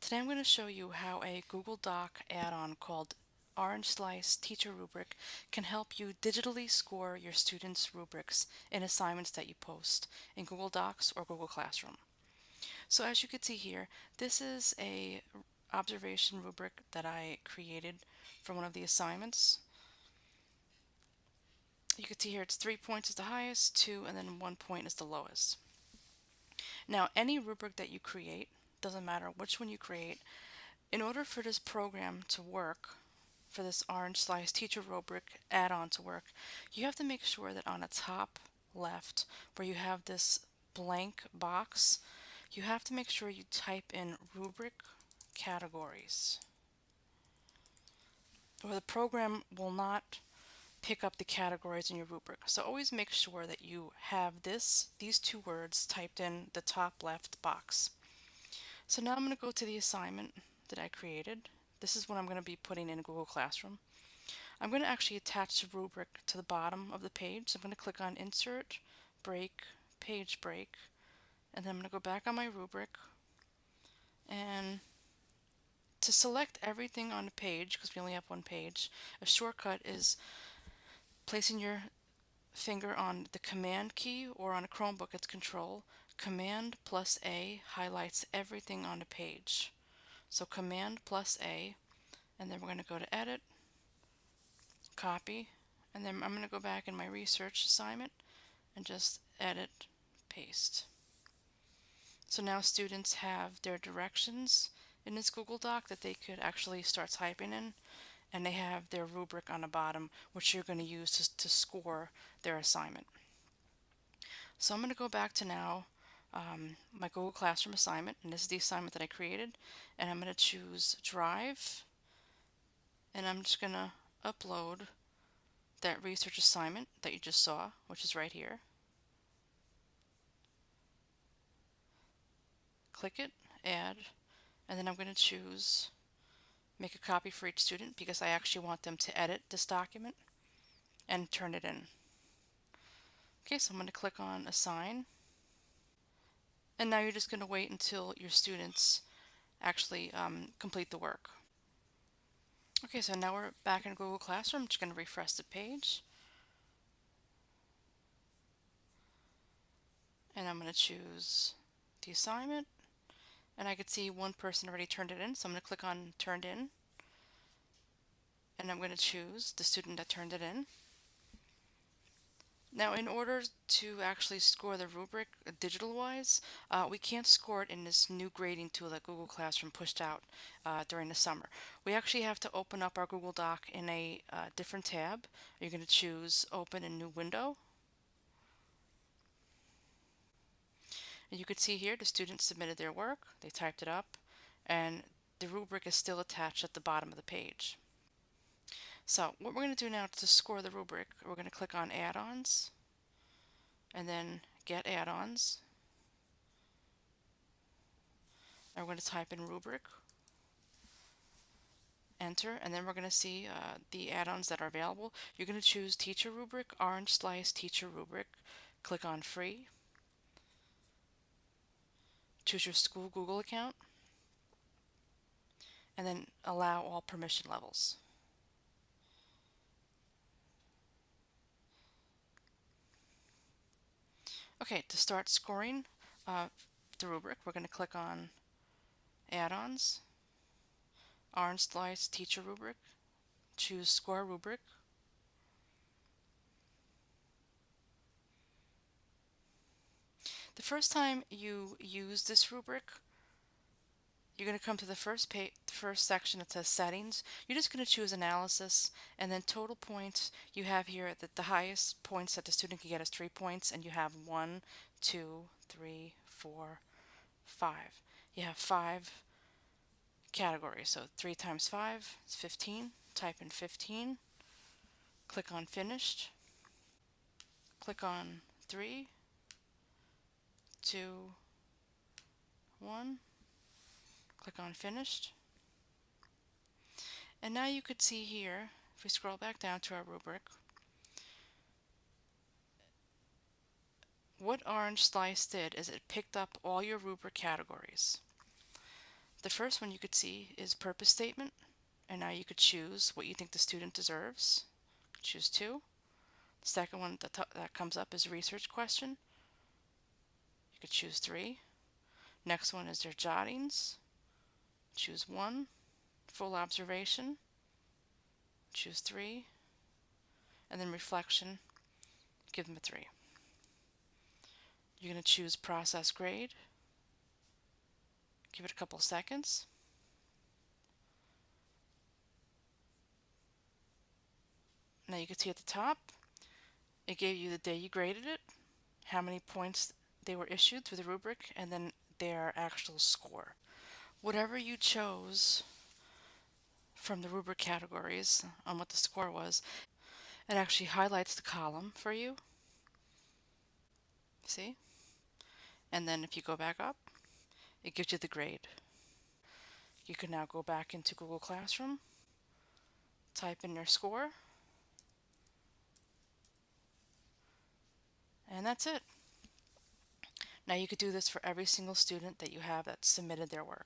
Today I'm going to show you how a Google Doc add-on called Orange Slice Teacher Rubric can help you digitally score your students' rubrics in assignments that you post in Google Docs or Google Classroom. So as you can see here, this is a observation rubric that I created for one of the assignments. You can see here it's 3 points is the highest, 2, and then 1 point is the lowest. Now any rubric that you create, doesn't matter which one you create, in order for this program to work, for this Orange Slice Teacher Rubric add-on to work, you have to make sure that on the top left where you have this blank box, you have to make sure you type in rubric categories, or the program will not pick up the categories in your rubric. So always make sure that you have these two words typed in the top left box. So now I'm going to go to the assignment that I created. This is what I'm going to be putting in Google Classroom. I'm going to actually attach the rubric to the bottom of the page. So I'm going to click on Insert, Break, Page Break, and then I'm going to go back on my rubric. And to select everything on the page, because we only have one page, a shortcut is placing your finger on the Command key, or on a Chromebook it's Control. Command plus A highlights everything on the page. So Command plus A, and then we're going to go to Edit, Copy, and then I'm going to go back in my research assignment and just edit, paste. So now students have their directions in this Google Doc that they could actually start typing in, and they have their rubric on the bottom, which you're going to use to score their assignment. So I'm going to go back to now my Google Classroom assignment, and this is the assignment that I created, and I'm going to choose Drive, and I'm just going to upload that research assignment that you just saw, which is right here. Click it, Add, and then I'm going to choose Make a copy for each student because I actually want them to edit this document and turn it in. Okay, so I'm going to click on Assign, and now you're just going to wait until your students actually complete the work. Okay, so now we're back in Google Classroom. I'm just going to refresh the page. And I'm going to choose the assignment. And I could see one person already turned it in, so I'm going to click on Turned In. And I'm going to choose the student that turned it in. Now, in order to actually score the rubric digital-wise, we can't score it in this new grading tool that Google Classroom pushed out during the summer. We actually have to open up our Google Doc in a different tab. You're going to choose Open in New Window. And you can see here the students submitted their work, they typed it up, and the rubric is still attached at the bottom of the page. So what we're going to do now to score the rubric, we're going to click on Add-ons, and then Get Add-ons. And we're going to type in rubric, enter, and then we're going to see the add-ons that are available. You're going to choose Teacher Rubric, Orange Slice Teacher Rubric, click on Free, choose your school Google account, and then allow all permission levels. Okay, to start scoring the rubric, we're going to click on Add-ons, Orange Slice Teacher Rubric, choose Score Rubric. The first time you use this rubric, you're going to come to the first section that says Settings. You're just going to choose Analysis, and then Total Points. You have here that the highest points that the student can get is 3 points, and you have 1, 2, 3, 4, 5. You have 5 categories, so 3 times 5 is 15. Type in 15. Click on Finished. Click on 3, 2, 1. Click on Finished. And now you could see here, if we scroll back down to our rubric, what Orange Slice did is it picked up all your rubric categories. The first one you could see is purpose statement, and now you could choose what you think the student deserves. Choose 2. The second one that comes up is research question. You could choose 3. Next one is their jottings. Choose 1. Full observation. Choose 3. And then reflection, give them a 3. You're going to choose process grade. Give it a couple seconds. Now you can see at the top, it gave you the day you graded it, how many points they were issued through the rubric, and then their actual score. Whatever you chose from the rubric categories on what the score was, it actually highlights the column for you. See? And then if you go back up, it gives you the grade. You can now go back into Google Classroom, type in your score, and that's it. Now you could do this for every single student that you have that submitted their work.